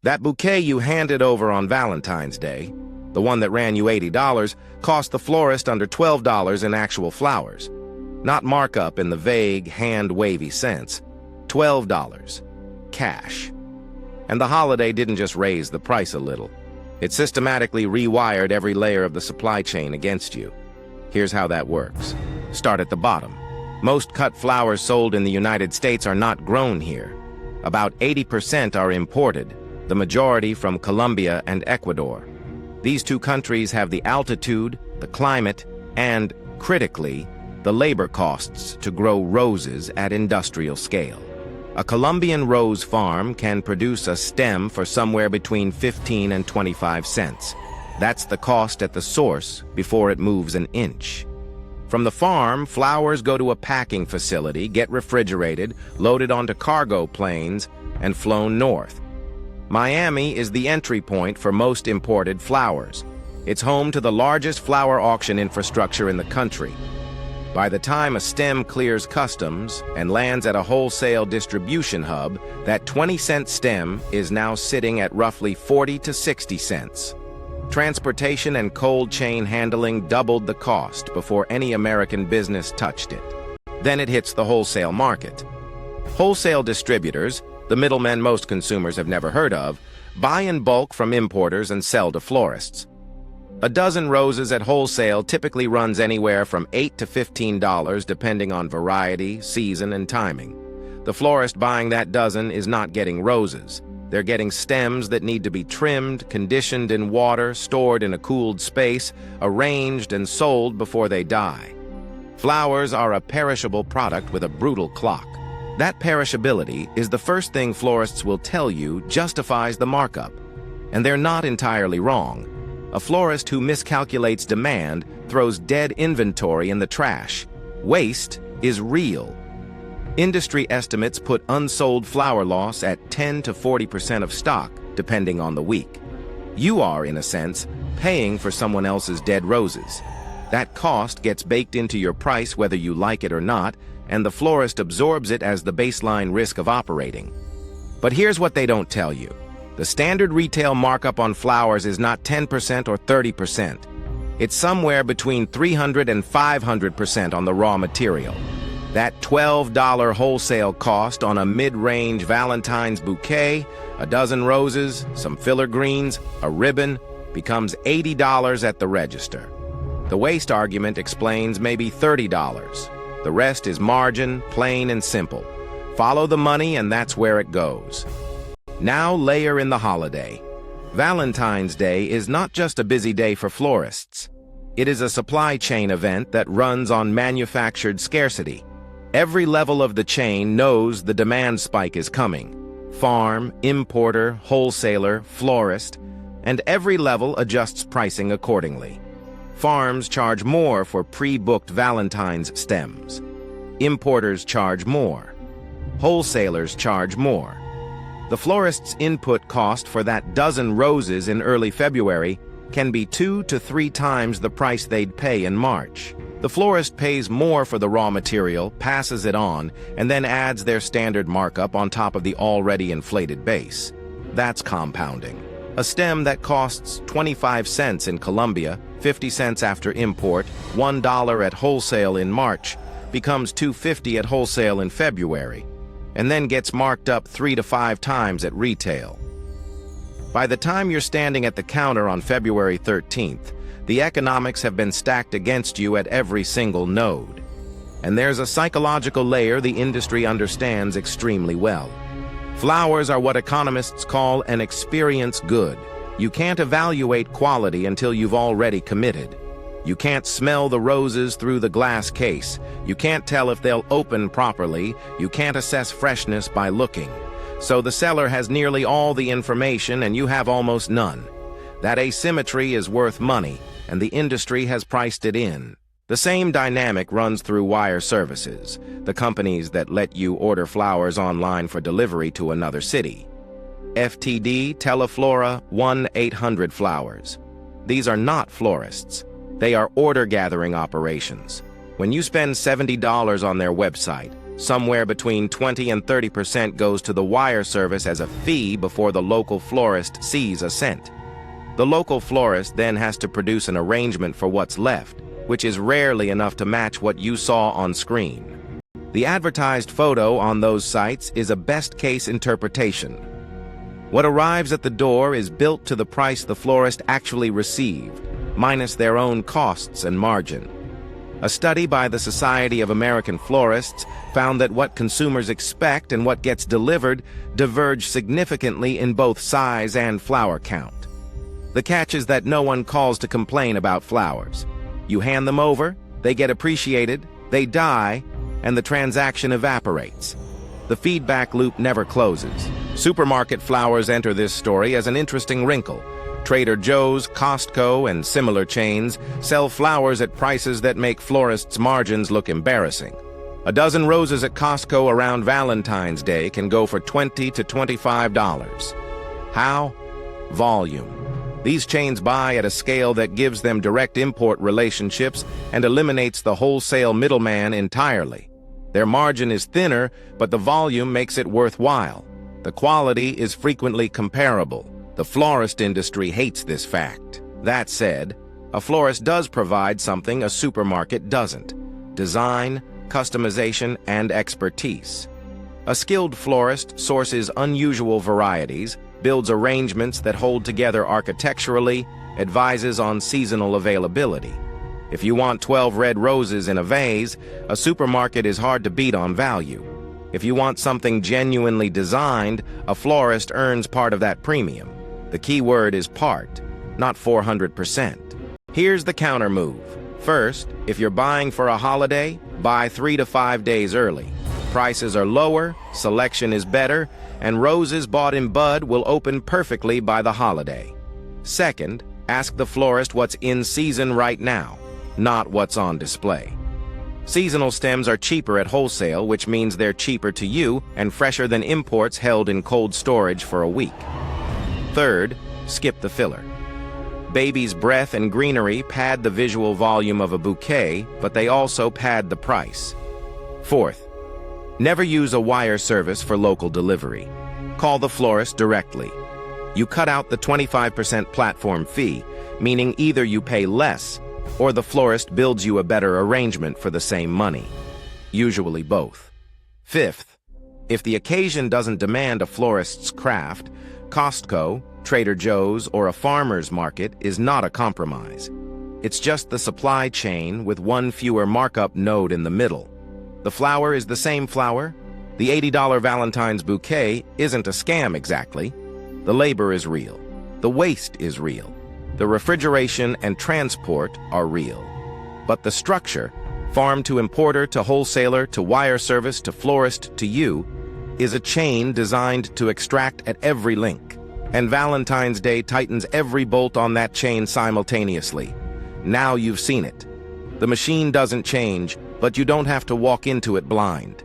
That bouquet you handed over on Valentine's Day, the one that ran you $80, cost the florist under $12 in actual flowers. Not markup in the vague, hand-wavy sense. $12. Cash. And the holiday didn't just raise the price a little. It systematically rewired every layer of the supply chain against you. Here's how that works. Start at the bottom. Most cut flowers sold in the United States are not grown here. About 80% are imported, the majority from Colombia and Ecuador. These two countries have the altitude, the climate, and, critically, the labor costs to grow roses at industrial scale. A Colombian rose farm can produce a stem for somewhere between 15 and 25 cents. That's the cost at the source before it moves an inch. From the farm, flowers go to a packing facility, get refrigerated, loaded onto cargo planes, and flown north. Miami is the entry point for most imported flowers. It's home to the largest flower auction infrastructure in the country. By the time a stem clears customs and lands at a wholesale distribution hub, that 20-cent stem is now sitting at roughly 40 to 60 cents. Transportation and cold chain handling doubled the cost before any American business touched it. Then it hits the wholesale market. Wholesale distributors, the middlemen most consumers have never heard of, buy in bulk from importers and sell to florists. A dozen roses at wholesale typically runs anywhere from $8 to $15 depending on variety, season, and timing. The florist buying that dozen is not getting roses. They're getting stems that need to be trimmed, conditioned in water, stored in a cooled space, arranged and sold before they die. Flowers are a perishable product with a brutal clock. That perishability is the first thing florists will tell you justifies the markup. And they're not entirely wrong. A florist who miscalculates demand throws dead inventory in the trash. Waste is real. Industry estimates put unsold flower loss at 10 to 40% of stock, depending on the week. You are, in a sense, paying for someone else's dead roses. That cost gets baked into your price whether you like it or not, and the florist absorbs it as the baseline risk of operating. But here's what they don't tell you. The standard retail markup on flowers is not 10% or 30%. It's somewhere between 300 and 500% on the raw material. That $12 wholesale cost on a mid-range Valentine's bouquet, a dozen roses, some filler greens, a ribbon, becomes $80 at the register. The waste argument explains maybe $30. The rest is margin, plain and simple. Follow the money and that's where it goes. Now layer in the holiday. Valentine's Day is not just a busy day for florists. It is a supply chain event that runs on manufactured scarcity. Every level of the chain knows the demand spike is coming. Farm, importer, wholesaler, florist, and every level adjusts pricing accordingly. Farms charge more for pre-booked Valentine's stems. Importers charge more. Wholesalers charge more. The florist's input cost for that dozen roses in early February can be 2 to 3 times the price they'd pay in March. The florist pays more for the raw material, passes it on, and then adds their standard markup on top of the already inflated base. That's compounding. A stem that costs 25 cents in Colombia, 50 cents after import, $1 at wholesale in March, becomes $2.50 at wholesale in February, and then gets marked up 3 to 5 times at retail. By the time you're standing at the counter on February 13th, the economics have been stacked against you at every single node. And there's a psychological layer the industry understands extremely well. Flowers are what economists call an experience good. You can't evaluate quality until you've already committed. You can't smell the roses through the glass case. You can't tell if they'll open properly. You can't assess freshness by looking. So the seller has nearly all the information and you have almost none. That asymmetry is worth money, and the industry has priced it in. The same dynamic runs through wire services, the companies that let you order flowers online for delivery to another city. FTD, Teleflora, 1-800 Flowers. These are not florists. They are order-gathering operations. When you spend $70 on their website, Somewhere between 20 and 30% goes to the wire service as a fee before the local florist sees a cent. The local florist then has to produce an arrangement for what's left, which is rarely enough to match what you saw on screen. The advertised photo on those sites is a best-case interpretation. What arrives at the door is built to the price the florist actually received, minus their own costs and margin. A study by the Society of American Florists found that what consumers expect and what gets delivered diverge significantly in both size and flower count. The catch is that no one calls to complain about flowers. You hand them over, they get appreciated, they die, and the transaction evaporates. The feedback loop never closes. Supermarket flowers enter this story as an interesting wrinkle. Trader Joe's, Costco, and similar chains sell flowers at prices that make florists' margins look embarrassing. A dozen roses at Costco around Valentine's Day can go for $20 to $25. How? Volume. These chains buy at a scale that gives them direct import relationships and eliminates the wholesale middleman entirely. Their margin is thinner, but the volume makes it worthwhile. The quality is frequently comparable. The florist industry hates this fact. That said, a florist does provide something a supermarket doesn't: design, customization, and expertise. A skilled florist sources unusual varieties, builds arrangements that hold together architecturally, advises on seasonal availability. If you want 12 red roses in a vase, a supermarket is hard to beat on value. If you want something genuinely designed, a florist earns part of that premium. The key word is part, not 400%. Here's the counter move. First, if you're buying for a holiday, buy 3 to 5 days early. Prices are lower, selection is better, and roses bought in bud will open perfectly by the holiday. Second, ask the florist what's in season right now, not what's on display. Seasonal stems are cheaper at wholesale, which means they're cheaper to you and fresher than imports held in cold storage for a week. Third, skip the filler. Baby's breath and greenery pad the visual volume of a bouquet, but they also pad the price. Fourth, never use a wire service for local delivery. Call the florist directly. You cut out the 25% platform fee, meaning either you pay less or the florist builds you a better arrangement for the same money. Usually both. Fifth, if the occasion doesn't demand a florist's craft, Costco, Trader Joe's, or a farmer's market is not a compromise. It's just the supply chain with one fewer markup node in the middle. The flower is the same flower. The $80 Valentine's bouquet isn't a scam exactly. The labor is real. The waste is real. The refrigeration and transport are real. But the structure, farm to importer to wholesaler to wire service to florist to you, is a chain designed to extract at every link. And Valentine's Day tightens every bolt on that chain simultaneously. Now you've seen it. The machine doesn't change, but you don't have to walk into it blind.